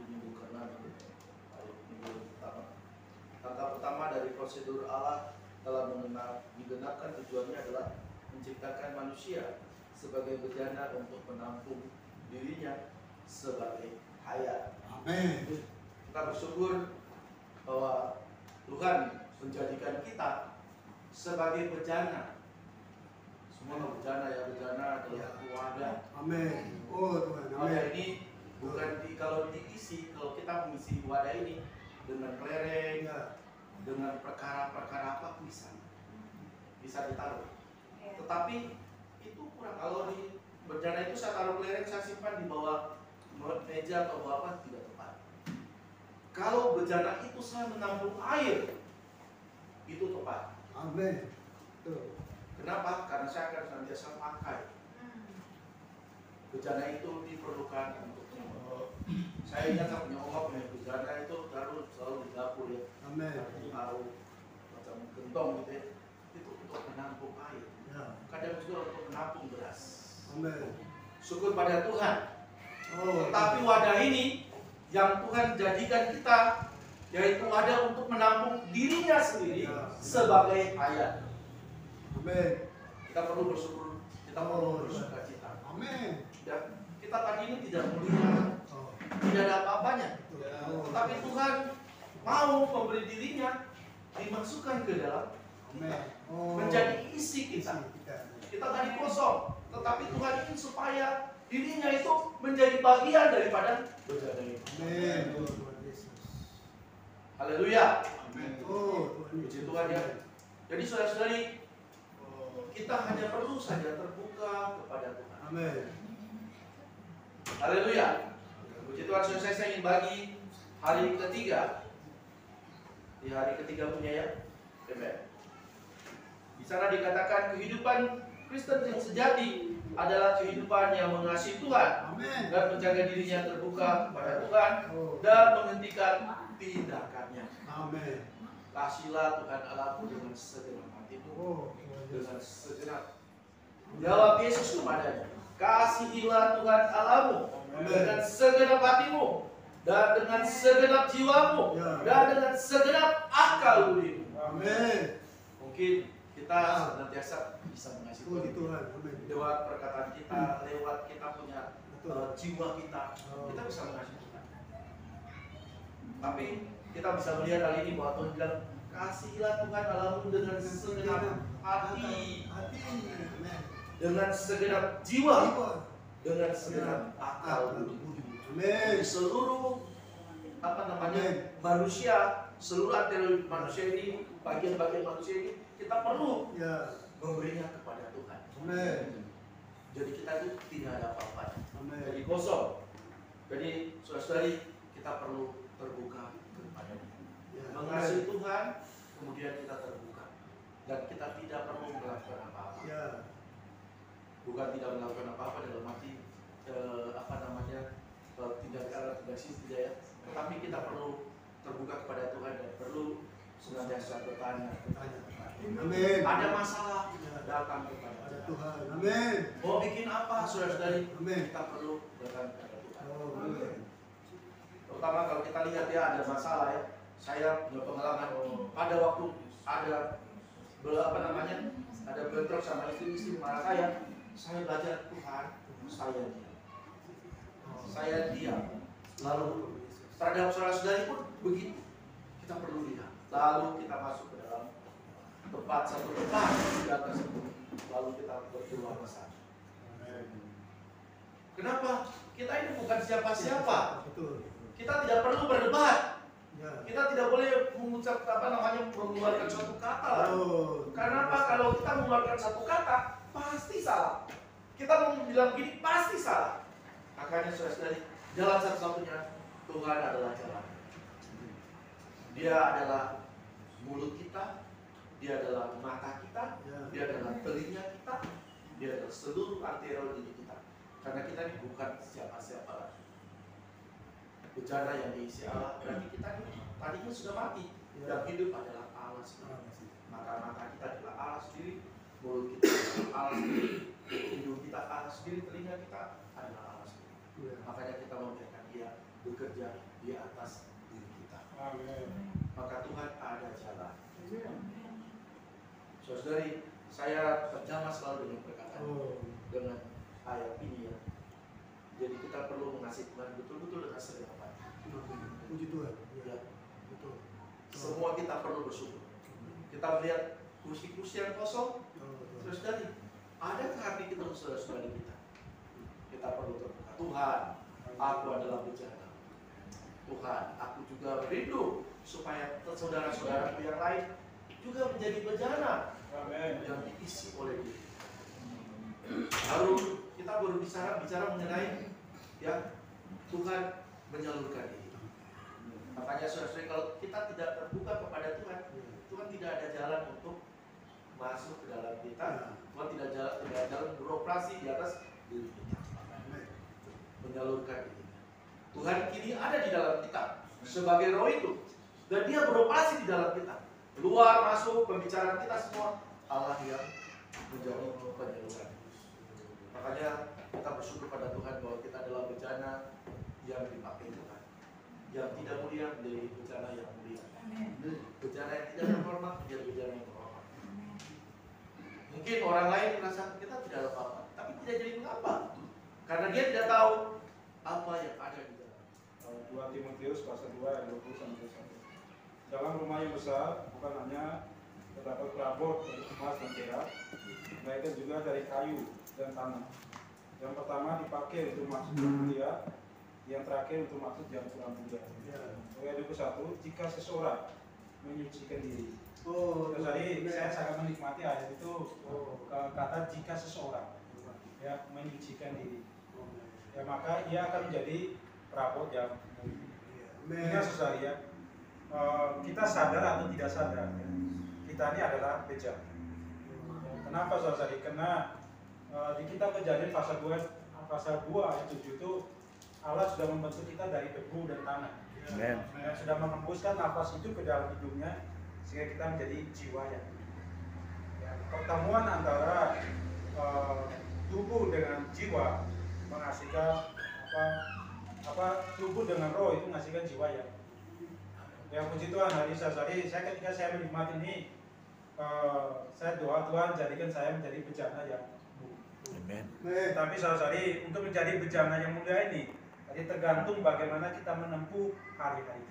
minggu ke-6 hari minggu pertama. Langkah pertama dari prosedur Allah telah digenapkan tujuannya adalah menciptakan manusia sebagai bejana untuk menampung dirinya sebagai hayat. Amin. Kita bersyukur bahwa Tuhan menjadikan kita sebagai bejana. Semua bejana ya, bejana adalah wadah. Amin. Oh Tuhan. Wadah Amin. ini bukan kalau diisi, kalau kita mengisi wadah ini dengan kelereng, dengan perkara-perkara apa bisa ditaruh. Tetapi itu kurang. Kalau di bejana itu saya taruh kelereng, saya simpan di bawah meja atau bawah apa, tidak tepat. Kalau bejana itu saya menampung air, itu tepat. Amin. Tuh. Kenapa? Karena saya akan senantiasa pakai. Bejana itu diperlukan untuk saya ingat saya punya omah punya bejana itu selalu di dapur ya. Amin. Taruh macam gentong gitu ya. Itu untuk menampung air. Ya. Kadang juga untuk menampung beras. Amin. Syukur pada Tuhan. Oh. Tetapi wadah ini yang Tuhan jadikan kita, yaitu wadah untuk menampung dirinya sendiri sebagai hayat. Amin. Kita perlu bersyukur, kita perlu bersukacita. Amin. Dan kita pagi ini tidak melihat, tidak ada apa-apanya. Tetapi Tuhan mau memberi dirinya dimasukkan ke dalam, menjadi isi kita. Kita tadi kosong, tetapi Tuhan ingin supaya dirinya itu menjadi bagian daripada bejana ini. Amin. Haleluya. Amin. Puji Tuhan ya. Jadi saudara-saudari, kita hanya perlu saja terbuka kepada Tuhan. Amin. Haleluya. Puji Tuhan, saudara, saya ingin bagi hari ketiga. Di hari ketiga punya ya. Amen. Di sana dikatakan kehidupan Kristen yang sejati adalah kehidupan yang mengasihi Tuhan. Amin. Dan menjaga dirinya terbuka kepada Tuhan dan menghentikan tindakannya. Amin. Kasihlah Tuhan Allahmu dengan segenap hatimu, dengan segenap. Jawab Yesus kepadanya, kasihilah Tuhan Allahmu dengan segenap hatimu, dan dengan segenap jiwamu, dan dengan segenap akal budimu. Amin. Mungkin kita senantiasa bisa mengasihi Tuhan. lewat perkataan kita, lewat kita punya jiwa kita bisa mengasihi Tuhan. Tapi kita bisa melihat kali ini bahwa Tuhan bilang, kasihilah Tuhan Allahmu dengan segenap hati, dengan segenap jiwa, dengan segenap akal budi. Seluruh manusia, seluruh antara manusia ini, bagian-bagian manusia ini, kita perlu memberinya kepada Tuhan. Jadi kita itu tidak ada apa-apa. Jadi kosong. Jadi saudara-saudari, kita perlu terbuka kepada Dia. Mengasihi Tuhan, kemudian kita terbuka. Dan kita tidak perlu melakukan apa-apa. Bukan tidak melakukan apa-apa dalam arti tidak sih tidak ya. Tetapi kita perlu terbuka kepada Tuhan dan perlu senantiasa bertanya. Amin. Ada masalah, datang kepada Tuhan. Amin. Mau bikin apa, saudara-saudari? Amin. Kita perlu datang kepada Tuhan. Amin. Terutama kalau kita lihat ya ada masalah ya. Saya punya pengalaman pada waktu ada ada bentrok sama istri marah saya belajar Tuhan, saya diam. Lalu terhadap saudara-saudari pun begitu. Kita perlu lihat. Lalu kita masuk ke dalam satu tempat tidak tersebut. Lalu kita berdoa bersama. Kenapa? Kita ini bukan siapa-siapa. Kita tidak perlu berdebat. Kita tidak boleh mengucap mengeluarkan suatu kata. Karena apa? Kalau kita mengeluarkan satu kata, pasti salah. Kita mau bilang gini, pasti salah. Makanya saudara-saudari, jalan satu-satunya Tuhan adalah jalan. Dia adalah mulut kita, Dia adalah mata kita, Dia adalah telinga kita, Dia adalah seluruh antara diri kita. Karena kita ini bukan siapa-siapa lagi. Bejana yang diisi Allah, berarti kita ini tadinya sudah mati. Yang hidup adalah Allah sendiri. Mata kita adalah Allah sendiri, mulut kita adalah Allah sendiri, hidung kita Allah sendiri, telinga kita adalah Allah sendiri. Makanya kita membiarkan Dia bekerja di atas diri kita. Amin. Maka Tuhan ada jalan. Saudari, saya percaya selalu dengan perkataan dengan ayat ini ya. Jadi kita perlu mengasihi Tuhan betul-betul dengan segenap hati. Puji Tuhan. Ya. Betul. Semua kita perlu bersyukur. Kita melihat kursi-kursi yang kosong. Saudari, adakah hati kita saudara-saudari kita? Kita perlu terbuka. Tuhan, aku adalah bejana. Tuhan, aku juga rindu supaya saudara-saudara yang lain juga menjadi bejana yang diisi oleh Dia. Lalu kita bicara mengenai ya Tuhan menyalurkan diri. Makanya saudara-saudari, kalau kita tidak terbuka kepada Tuhan, Tuhan tidak ada jalan untuk masuk ke dalam kita. Tuhan tidak ada jalan beroperasi di atas diri kita. Menyalurkan diri. Tuhan kini ada di dalam kita sebagai roh itu, dan Dia beroperasi di dalam kita. Luar masuk pembicaraan kita semua Allah yang menjadi penyaluran. Makanya kita bersyukur pada Tuhan bahwa kita adalah bejana yang dipakai Tuhan. Yang tidak mulia menjadi bejana yang mulia. Bejana yang tidak terhormat menjadi bejana yang terhormat. Mungkin orang lain merasa kita tidak ada apa-apa, tapi tidak jadi mengapa, karena dia tidak tahu apa yang ada di dalam. 2 Timotius pasal 2 ayat 20-21. Dalam rumah yang besar bukan hanya terdapat perabot dari emas dan perak, melainkan juga dari kayu dan tanah. Yang pertama dipakai untuk maksud yang mulia, yang terakhir untuk maksud yang kurang mulia. Ayat 21, jika seseorang menyucikan diri. Tadi saya sangat menikmati ayat itu, kata jika seseorang ya menyucikan diri, ya maka ia akan menjadi perabot yang mulia. Ingat saudara ya, kita sadar atau tidak sadar ya, kita ini adalah bejana. Kenapa saudara? Karena di kitab Kejadian pasal 2 ayat 7 itu Allah sudah membentuk kita dari debu dan tanah. Dan sudah menembuskan nafas itu ke dalam hidungnya sehingga kita menjadi jiwa yang ya, pertemuan antara tubuh dengan jiwa menghasilkan tubuh dengan roh itu menghasilkan jiwa yang puji Tuhan. Hari saya ketika saya menikmati ini, saya doa Tuhan jadikan saya menjadi bejana yang mulia. Amen. Tapi saudari, untuk menjadi bejana yang mulia ini, tadi tergantung bagaimana kita menempuh hari-hari.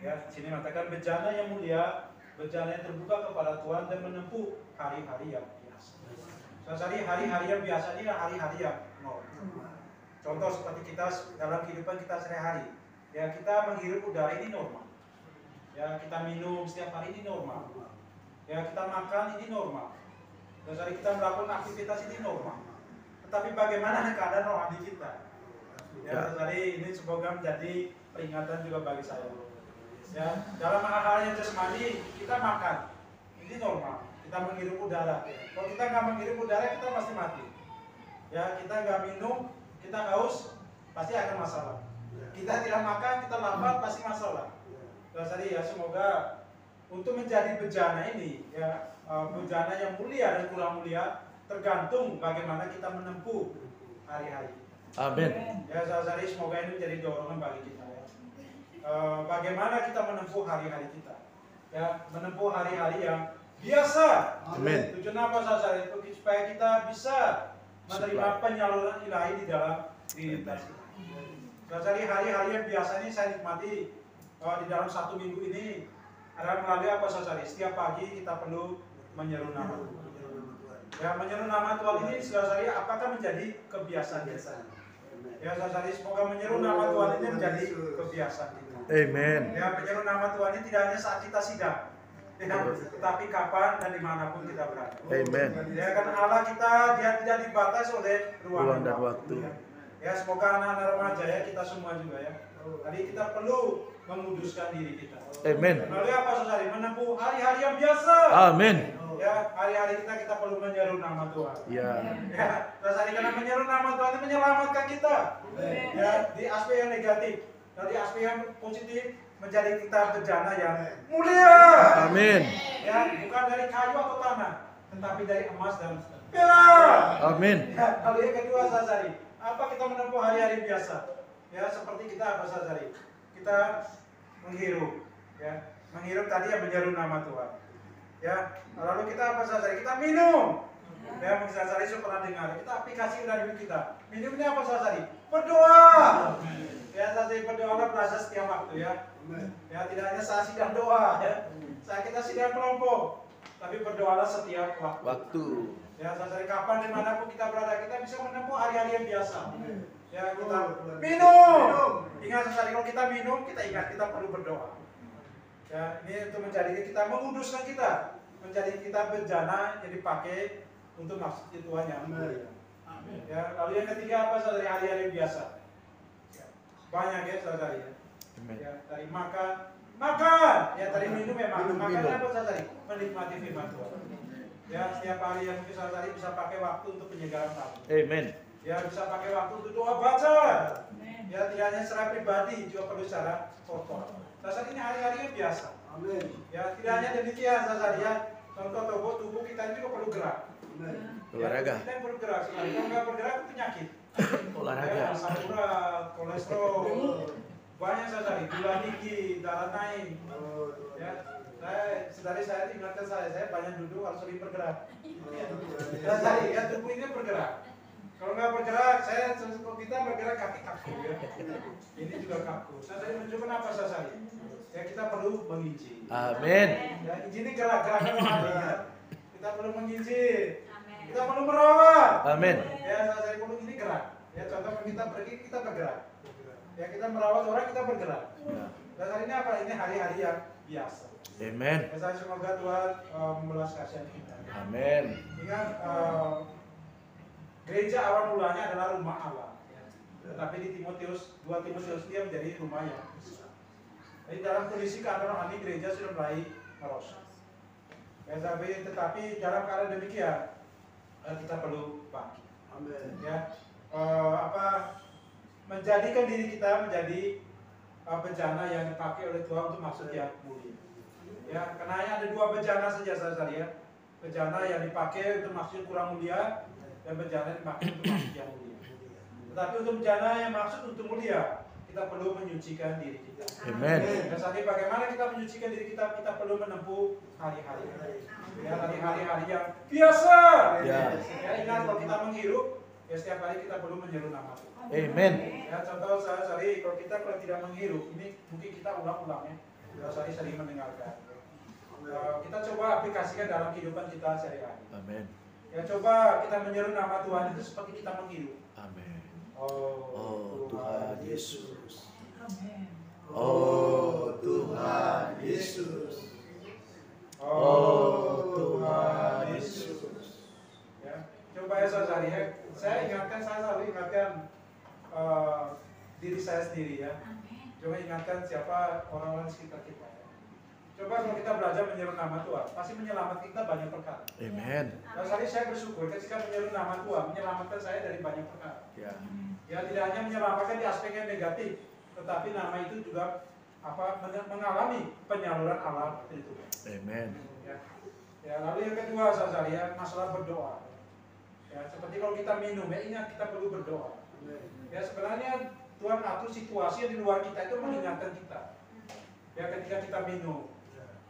Ya, sini mengatakan bejana yang mulia, bejana yang terbuka kepada Tuhan dan menempuh hari-hari yang biasa. Saudari, hari-hari yang biasa ini adalah hari-hari yang normal. Contoh seperti kita dalam kehidupan kita sehari-hari, ya kita menghirup udara ini normal. Ya kita minum setiap hari ini normal. Ya kita makan ini normal. Dan saat kita melakukan aktivitas ini normal. Tetapi bagaimana keadaan rohani kita? Ya tadi ini semoga menjadi peringatan juga bagi saya. Ya dalam hal-hal yang jasmani kita makan ini normal. Kita menghirup udara. Kalau kita nggak menghirup udara kita pasti mati. Ya kita nggak minum, kita haus pasti akan masalah. Kita tidak makan, kita lapar pasti masalah. Dan tadi ya semoga untuk menjadi bejana ini ya bejana yang mulia dan kurang mulia tergantung bagaimana kita menempuh hari-hari. Amin. Ya saudari, semoga ini menjadi dorongan bagi kita ya. Bagaimana kita menempuh hari-hari kita? Ya menempuh hari-hari yang biasa. Amin. Tujuan apa saudari? Supaya kita bisa menerima penyaluran ilahi di dalam diri kita. Saudari, hari-hari yang biasa ini saya nikmati di dalam 1 minggu ini adalah melalui apa saudari? Setiap pagi kita perlu menyeru nama Tuhan. Ya menyeru nama Tuhan ini saudari apakah menjadi kebiasaan kita? Ya saudari, semoga menyeru nama Tuhan ini menjadi kebiasaan kita. Amen. Ya menyeru nama Tuhan ini tidak hanya saat kita sidang, ya, tetapi kapan dan dimanapun kita berada. Amen. Ya karena Allah kita dia tidak dibatasi oleh ruang dan waktu. Ya semoga anak-anak remaja ya kita semua juga ya. Tadi kita perlu menguduskan diri kita. Amen. Melalui apa saudari? Menempuh hari-hari yang biasa. Amin. Ya hari-hari kita perlu menyeru nama Tuhan. Ya. Ya, saudari, karena menyeru nama Tuhan itu menyelamatkan kita. Ya di aspek yang negatif. Dari aspek yang positif menjadi kita bejana yang mulia. Amin. Ya bukan dari kayu atau tanah, tetapi dari emas dan perak. Amin. Ya, lalu yang kedua saudari, apa kita menempuh hari-hari biasa? ya seperti kita apa saudari? Kita menghirup, ya menghirup tadi yang menyeru nama Tuhan. Ya, lalu kita apa saudari? Kita minum. Ya, mungkin saudari sudah pernah dengar. Kita aplikasi dari hidup kita. Minumnya apa saudari? Berdoa. Ya, saudari berdoa berasa setiap waktu ya. Ya, tidak hanya saat sidang doa ya. Saat kita sidang kelompok, tapi berdoalah setiap waktu. Ya, saudari kapan dimanapun kita berada, kita bisa menempuh hari-hari yang biasa. Ya, kita minum. Ingat saudari, kalau kita minum, kita ingat kita perlu berdoa. Ya, ini untuk menjadi kita menguduskan kita, menjadi kita bejana yang dipakai untuk maksud Tuhan yang mulia. Ya, lalu yang ketiga apa saudari? Hari-hari biasa. Ya, banyak ya saudari ya. Ya, dari makan, ya tadi minum ya makan apa saudari? Menikmati firman Tuhan. Ya, setiap hari yang mungkin saudari bisa pakai waktu untuk penyegaran pagi. Amen. Ya, bisa pakai waktu untuk doa baca. Ya, tidak hanya secara pribadi, juga perlu secara korporat. Saat ini hari-hari yang biasa. Amin. Ya, tidak hanya demikian saudari ya. Contoh tubuh kita ini juga perlu gerak. Olahraga. Ya, kita perlu gerak. Kalau nggak bergerak itu penyakit. Olahraga. Ya, asam urat, kolesterol, banyak saudari, gula tinggi, darah naik. Ya, saya ingatkan saya banyak duduk harus sering bergerak. Saudari, ya tubuh ini bergerak. Kalau nggak bergerak, kalau kita bergerak kaki kaku ya. Ini juga kaku. Saudari menunjukkan apa saudari? Ya, kita perlu menginjil. Amin. Ya, injil ini gerak-geraknya ya. Kita perlu menginjil. Kita perlu merawat. Amin. Ya, saya perlu ini gerak. Ya, contoh kita pergi, kita bergerak. Ya, kita merawat orang, kita bergerak. Dan hari ini apa? Ini hari-hari yang biasa. Amen. Ya, saya semoga Tuhan membalas kasihan kita. Amin. Ingat, gereja awal mulanya adalah rumah Allah. Ya. Tetapi di 2 Timotius dia menjadi rumah yang besar. Jadi dalam kondisi keadaan rohani gereja sudah mulai merosot. Ya, tetapi dalam keadaan demikian kita perlu bangkit. Amin. Ya, menjadikan diri kita menjadi bejana yang dipakai oleh Tuhan untuk maksud yang mulia. Ya, karena ada 2 bejana saja saudara ya. Bejana yang dipakai untuk maksud kurang mulia dan bejana yang dipakai untuk maksud yang mulia. Tetapi untuk bejana yang maksud untuk mulia, kita perlu menyucikan diri kita. Amen. Dan saat ini bagaimana kita menyucikan diri kita? Kita perlu menempuh hari-hari. Ya, hari-hari yang biasa. Ya. Ya, ingat kalau kita menghirup, ya setiap hari kita perlu menyeru nama Tuhan. Amen. Ya, contoh sehari kalau tidak menghirup, ini mungkin kita ulang-ulang ya. Sehari sering mendengarkan. Kita coba aplikasikan dalam kehidupan kita sehari-hari. Amen. Ya, coba kita menyeru nama Tuhan itu seperti kita menghirup. Amen. Oh, Tuhan Yesus. Oh Tuhan Yesus. Oh Tuhan Yesus. Ya, coba ya saudari ya. Saya selalu ingatkan diri saya sendiri ya. Coba ingatkan siapa orang-orang di sekitar kita. Ya. Coba kalau kita belajar menyeru nama Tuhan, pasti menyelamatkan kita banyak perkara. Amen. Dan saat ini saya bersyukur ketika menyeru nama Tuhan, menyelamatkan saya dari banyak perkara. Ya. Ya, tidak hanya menyelamatkan di aspek yang negatif, tetapi nama itu juga mengalami penyaluran Allah dari Tuhan. Amen. Ya, lalu yang kedua saudara ya, masalah berdoa. Ya, seperti kalau kita minum, ya ingat kita perlu berdoa. Ya, sebenarnya Tuhan atur situasi yang di luar kita itu mengingatkan kita. Ya, ketika kita minum.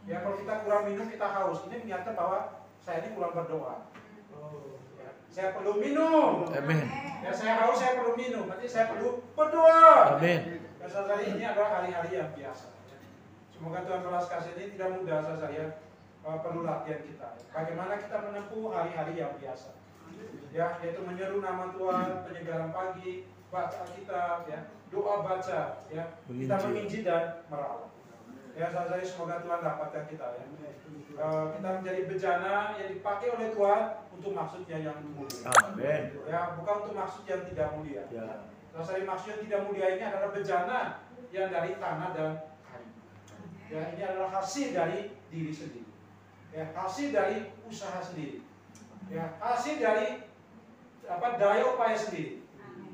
Ya, kalau kita kurang minum, kita haus. Ini mengingatkan bahwa saya ini kurang berdoa. Ya, saya perlu minum. Amen. Ya, saya haus, saya perlu minum. Nanti saya perlu berdoa. Amen. Dan saudara ini adalah hari-hari yang biasa. Semoga Tuhan balas kasih ini tidak mudah saudara ya. Perlu latihan kita. Bagaimana kita menempuh hari-hari yang biasa. Ya, yaitu menyeru nama Tuhan, penyegaran pagi, baca Alkitab, ya, doa baca, ya, kita menginjil dan merawat. Ya, saudara, semoga Tuhan dapatkan kita ya. Kita menjadi bejana yang dipakai oleh Tuhan untuk maksudnya yang mulia. Amen. Ya, bukan untuk maksud yang tidak mulia. Ya. Saudara, maksud yang tidak mulia ini adalah bejana yang dari tanah dan kayu. Ya, ini adalah hasil dari diri sendiri. Ya, hasil dari usaha sendiri. Ya, hasil dari daya upaya sendiri.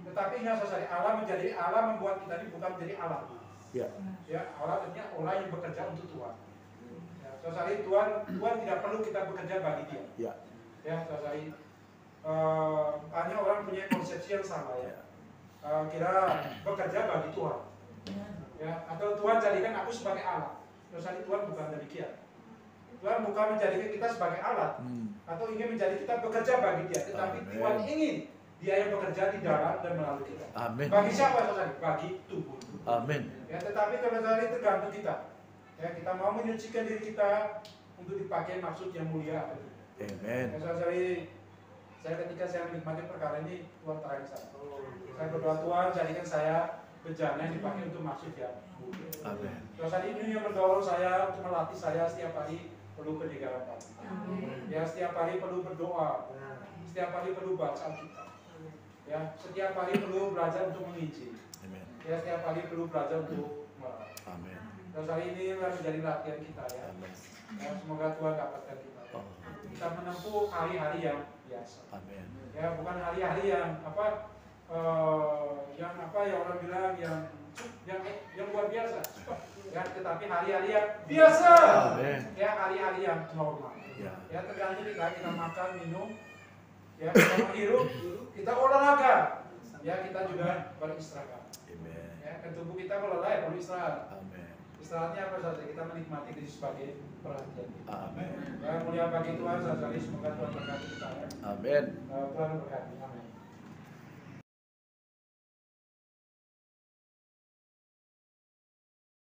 Tetapi ingat saudara, Allah membuat kita ini bukan menjadi Allah. Ya. Ya, Allah artinya orang yang bekerja untuk Tuhan. Ya, saudara, Tuhan tidak perlu kita bekerja bagi Dia. Ya. Ya, saudara, hanya orang punya konsepsi yang salah ya. kira bekerja bagi Tuhan. Ya, atau Tuhan jadikan aku sebagai alat. Terus Tuhan bukan demikian. Tuhan bukan menjadikan kita sebagai alat atau ingin menjadi kita bekerja bagi Dia, tetapi Amen. Tuhan ingin Dia yang bekerja di dalam dan melalui kita. Amin. Bagi siapa saudara? Bagi tubuh. Amin. Ya, tetapi kalau saudara tergantung kita. Ya, kita mau menyucikan diri kita untuk dipakai maksud yang mulia apa itu. Amen. Ya, saudara, saya ketika saya menikmati perkara ini, Tuhan terang saya. Saya berdoa, Tuhan jadikan saya bejana yang dipakai untuk maksud yang mulia. Amin. Terus hari ini yang mendorong saya untuk melatih saya setiap hari perlu pendidikan hati. Ya, setiap hari perlu berdoa. Setiap hari perlu baca Alkitab. Ya, setiap hari perlu belajar untuk menginjil. Amin. Ya, setiap hari perlu belajar untuk merawat. Amin. Terus hari ini menjadi latihan kita ya. Amin. Ya, semoga Tuhan dapatkan kita. Oh. Kita menempuh hari-hari yang biasa. Amin. Ya, bukan hari-hari yang yang orang bilang yang luar biasa. Ya, tetapi hari-hari yang biasa. Amin. Ya, hari-hari yang normal. Ya. Ya, tergantung kita makan, minum, ya, kita menghirup, kita olahraga. Ya, kita juga beristirahat. Amin. Ya, kan tubuh kita kalau lelah perlu istirahat. Amin. Istirahatnya apa saja? Kita menikmati diri sebagai perhatian kita. Amin. Ya, mulia bagi Tuhan, saudari, semoga Tuhan berkati kita ya. Amin. Tuhan berkati. Amin.